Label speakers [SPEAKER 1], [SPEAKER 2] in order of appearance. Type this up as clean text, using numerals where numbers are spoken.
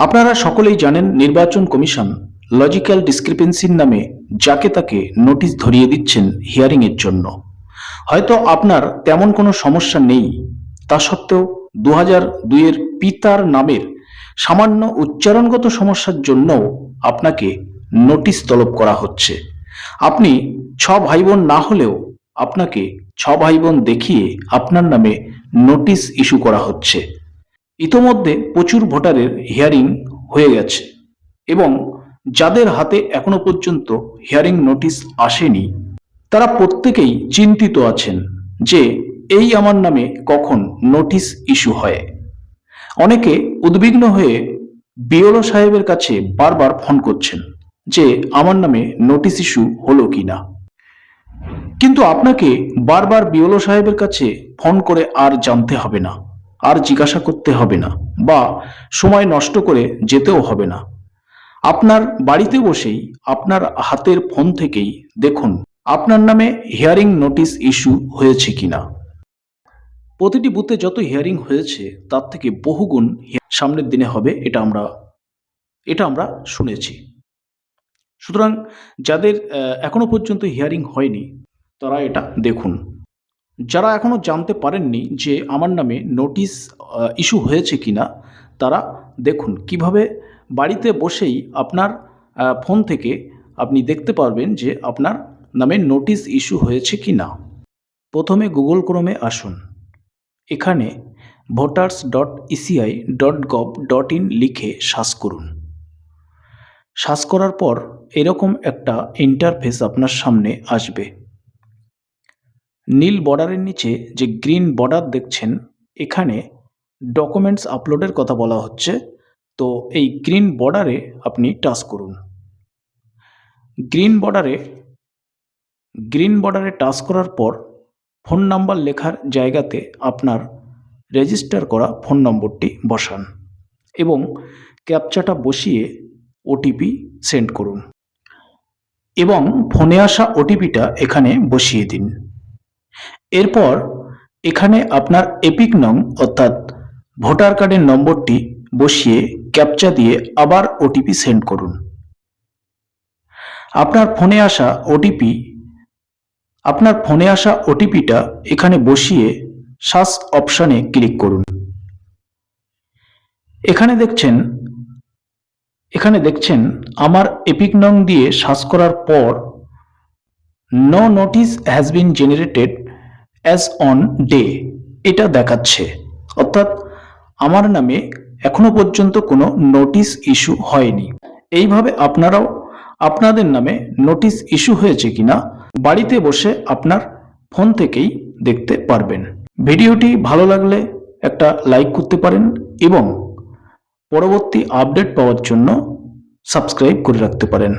[SPEAKER 1] আপনারা সকলেই জানেন নির্বাচন কমিশন লজিক্যাল ডিসক্রিপেন্সির নামে যাকে তাকে নোটিশ ধরিয়ে দিচ্ছেন হিয়ারিং এর জন্য। হয়তো আপনার তেমন কোনো সমস্যা নেই, তা সত্ত্বেও 2002 পিতার নামের সামান্য উচ্চারণগত সমস্যার জন্যও আপনাকে নোটিশ তলব করা হচ্ছে। আপনি 6 ভাই বোন না হলেও আপনাকে 6 ভাই বোন দেখিয়ে আপনার নামে নোটিশ ইস্যু করা হচ্ছে। ইতোমধ্যে প্রচুর ভোটারের হিয়ারিং হয়ে গেছে এবং যাদের হাতে এখনো পর্যন্ত হিয়ারিং নোটিশ আসেনি তারা প্রত্যেকেই চিন্তিত আছেন যে এই আমার নামে কখন নোটিশ ইস্যু হয়। অনেকে উদ্বিগ্ন হয়ে বিএলও সাহেবের কাছে বারবার ফোন করছেন যে আমার নামে নোটিশ ইস্যু হলো কিনা। কিন্তু আপনাকে বারবার বিএলও সাহেবের কাছে ফোন করে আর জানতে হবে না, আর জিজ্ঞাসা করতে হবে না, বা সময় নষ্ট করে যেতেও হবে না। আপনার বাড়িতে বসেই আপনার হাতের ফোন থেকেই দেখুন আপনার নামে হিয়ারিং নোটিশ ইস্যু হয়েছে কিনা। প্রতিটি বুথে যত হিয়ারিং হয়েছে তার থেকে বহুগুণ সামনের দিনে হবে, এটা আমরা শুনেছি। সুতরাং যাদের এখনো পর্যন্ত হিয়ারিং হয়নি তারা এটা দেখুন। যারা এখনো জানতে পারেননি যে আমার নামে নোটিশ ইস্যু হয়েছে কিনা তারা দেখুন কিভাবে বাড়িতে বসেই আপনার ফোন থেকে আপনি দেখতে পারবেন যে আপনার নামে নোটিশ ইস্যু হয়েছে কিনা। প্রথমে গুগল ক্রোমে আসুন, এখানে voters.eci.gov.in লিখে সার্চ করুন। সার্চ করার পর এরকম একটা ইন্টারফেস আপনার সামনে আসবে। নীল বর্ডারের নিচে যে গ্রিন বর্ডার দেখছেন এখানে ডকুমেন্টস আপলোডের কথা বলা হচ্ছে, তো এই গ্রিন বর্ডারে আপনি টাচ করুন। গ্রিন বর্ডারে টাচ করার পর ফোন নাম্বার লেখার জায়গাতে আপনার রেজিস্টার করা ফোন নম্বরটি বসান এবং ক্যাপচাটা বসিয়ে ওটিপি সেন্ড করুন এবং ফোনে আসা ওটিপিটা এখানে বসিয়ে দিন। এরপর এখানে আপনার এপিক নং অর্থাৎ ভোটার কার্ডের নম্বরটি বসিয়ে ক্যাপচা দিয়ে আবার ওটিপি সেন্ড করুন। আপনার ফোনে আসা ওটিপিটা এখানে বসিয়ে সার্চ অপশনে ক্লিক করুন। এখানে দেখছেন আমার এপিক নং দিয়ে সার্চ করার পর no notice has been generated as on day এটা দেখাচ্ছে, অর্থাৎ আমার নামে এখনো পর্যন্ত কোনো নোটিশ ইস্যু হয়নি। এইভাবে আপনারাও আপনাদের নামে নোটিশ ইস্যু হয়েছে কিনা বাড়িতে বসে আপনার ফোন থেকেই দেখতে পারবেন। ভিডিওটি ভালো লাগলে একটা লাইক করতে পারেন এবং পরবর্তী আপডেট পাওয়ার জন্য সাবস্ক্রাইব করে রাখতে পারেন।